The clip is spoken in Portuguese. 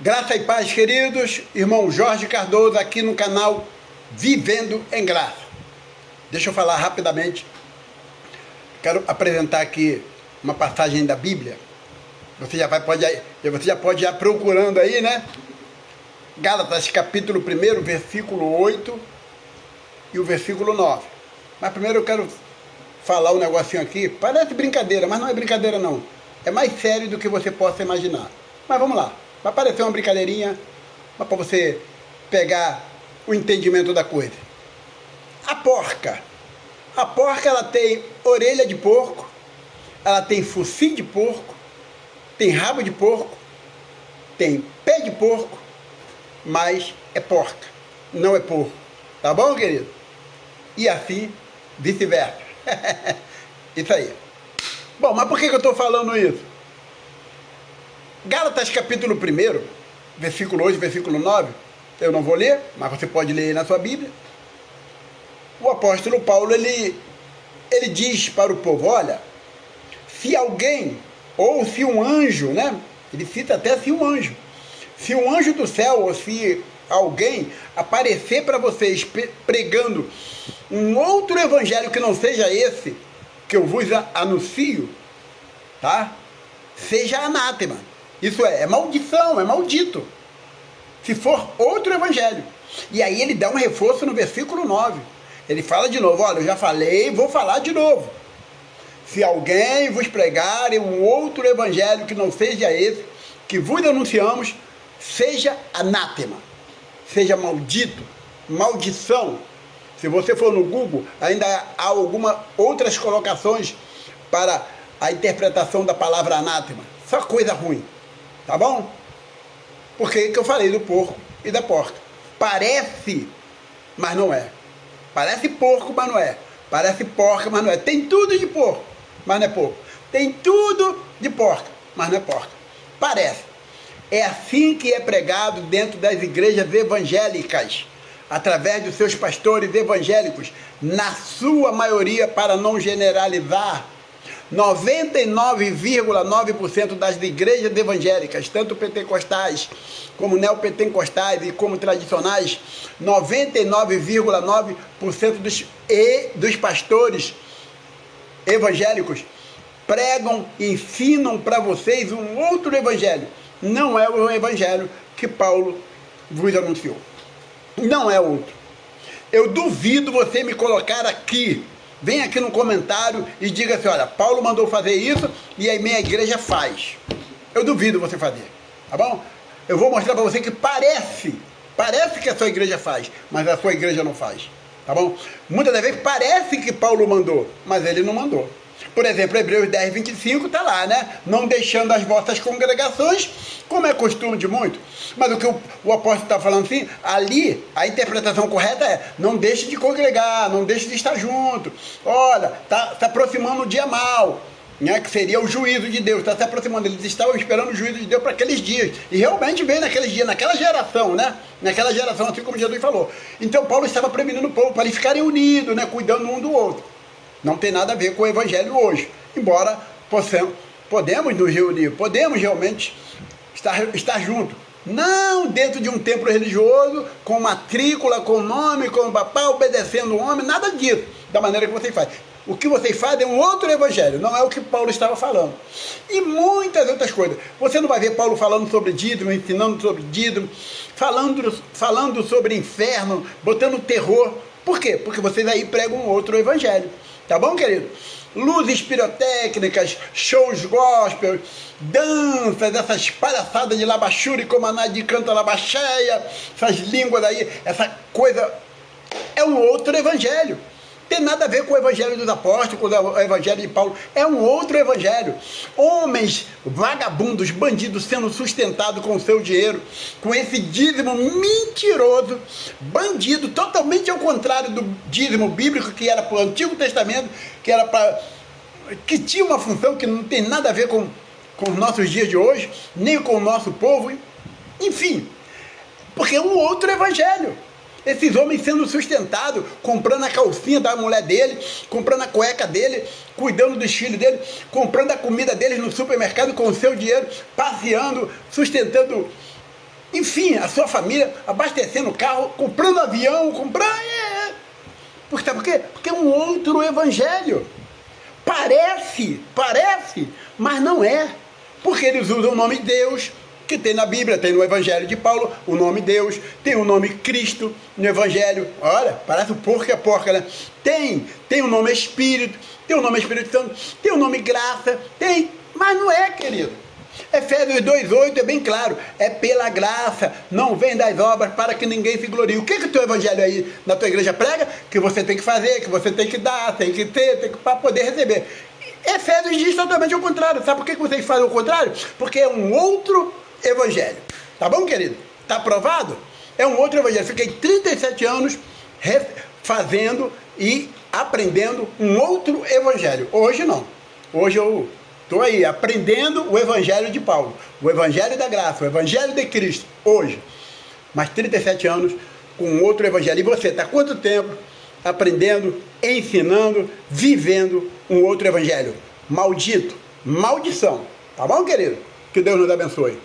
Graça e paz, queridos, irmão Jorge Cardoso aqui no canal Vivendo em Graça. Deixa eu falar rapidamente, quero apresentar aqui uma passagem da Bíblia. Você já pode ir procurando aí, né? Gálatas capítulo 1, versículo 8 e o versículo 9. Mas primeiro eu quero falar um negocinho aqui, parece brincadeira, mas não é brincadeira não. É mais sério do que você possa imaginar. Mas vamos lá. Vai parecer uma brincadeirinha, mas para você pegar o entendimento da coisa. A porca ela tem orelha de porco, ela tem focinho de porco, tem rabo de porco, tem pé de porco, mas é porca, não é porco. Tá bom, querido? E assim, vice-versa. Isso aí. Bom, mas por que eu estou falando isso? Gálatas capítulo 1, versículo 8, versículo 9, eu não vou ler, mas você pode ler aí na sua Bíblia. O apóstolo Paulo, ele diz para o povo, olha, se alguém, ou se um anjo, né, ele cita até se um anjo do céu, ou se alguém aparecer para vocês pregando um outro evangelho que não seja esse, que eu vos anuncio, tá? Seja anátema. Isso é maldição, é maldito. Se for outro evangelho. E aí ele dá um reforço no versículo 9. Ele fala de novo, olha, eu já falei, vou falar de novo. Se alguém vos pregar um outro evangelho que não seja esse, que vos anunciamos, seja anátema. Seja maldito, maldição. Se você for no Google, ainda há algumas outras colocações para a interpretação da palavra anátema. Só coisa ruim. Tá bom? Porque que eu falei do porco e da porca. Parece, mas não é. Parece porco, mas não é. Parece porca, mas não é. Tem tudo de porco, mas não é porco. Tem tudo de porca, mas não é porca. Parece. É assim que é pregado dentro das igrejas evangélicas, através dos seus pastores evangélicos, na sua maioria, para não generalizar. 99,9% das igrejas evangélicas, tanto pentecostais, como neopentecostais e como tradicionais, 99,9% dos pastores evangélicos pregam e ensinam para vocês um outro evangelho. Não é o evangelho que Paulo vos anunciou. Não é outro. Eu duvido você me colocar aqui. Vem aqui no comentário e diga assim, olha, Paulo mandou fazer isso e a minha igreja faz. Eu duvido você fazer, tá bom? Eu vou mostrar para você que parece que a sua igreja faz, mas a sua igreja não faz, tá bom? Muitas das vezes parece que Paulo mandou, mas ele não mandou. Por exemplo, Hebreus 10, 25 está lá, né? Não deixando as vossas congregações, como é costume de muito. Mas o que o apóstolo está falando assim, ali a interpretação correta é, não deixe de congregar, não deixe de estar junto. Olha, está se aproximando o dia mau, né? Que seria o juízo de Deus, está se aproximando. Eles estavam esperando o juízo de Deus para aqueles dias. E realmente veio naqueles dias, naquela geração, né? Naquela geração, assim como Jesus falou. Então Paulo estava prevenindo o povo para eles ficarem unidos, né? Cuidando um do outro. Não tem nada a ver com o evangelho hoje, embora podemos nos reunir, podemos realmente estar juntos, não dentro de um templo religioso, com matrícula, com nome, com papá, obedecendo o homem, nada disso, da maneira que vocês fazem. O que vocês fazem é um outro evangelho, não é o que Paulo estava falando. E muitas outras coisas. Você não vai ver Paulo falando sobre dízimo, ensinando sobre dízimo, falando sobre inferno, botando terror. Por quê? Porque vocês aí pregam um outro evangelho. Tá bom, querido? Luzes pirotécnicas, shows gospel, danças, essas palhaçadas de labachura e comaná de canto labacheia, essas línguas aí, essa coisa é um outro evangelho. Tem nada a ver com o evangelho dos apóstolos, com o evangelho de Paulo. É um outro evangelho. Homens vagabundos, bandidos sendo sustentados com o seu dinheiro, com esse dízimo mentiroso, bandido, totalmente ao contrário do dízimo bíblico, que era para o Antigo Testamento, que tinha uma função que não tem nada a ver com os nossos dias de hoje, nem com o nosso povo, enfim, porque é um outro evangelho. Esses homens sendo sustentados, comprando a calcinha da mulher dele, comprando a cueca dele, cuidando dos filhos dele, comprando a comida deles no supermercado com o seu dinheiro, passeando, sustentando enfim, a sua família, abastecendo o carro, comprando avião, Porque, sabe por quê? Porque é um outro evangelho. Parece, mas não é. Porque eles usam o nome de Deus, que tem na Bíblia, tem no Evangelho de Paulo, o nome Deus, tem o nome Cristo no Evangelho. Olha, parece o porco que é porca, né? Tem o nome Espírito, tem o nome Espírito Santo, tem o nome graça, mas não é, querido. Efésios 2,8 é bem claro, é pela graça, não vem das obras para que ninguém se glorie. O que o teu evangelho aí na tua igreja prega? Que você tem que fazer, que você tem que dar, tem que ter, para poder receber. Efésios diz totalmente o contrário. Sabe por que vocês fazem o contrário? Porque é um outro evangelho. Tá bom, querido? Tá aprovado? É um outro evangelho. Fiquei 37 anos fazendo e aprendendo um outro evangelho. Hoje não. Hoje eu estou aí aprendendo o evangelho de Paulo, o evangelho da graça, o evangelho de Cristo, hoje. Mas 37 anos com outro evangelho. E você está quanto tempo aprendendo, ensinando, vivendo um outro evangelho? Maldito, maldição. Tá bom, querido? Que Deus nos abençoe.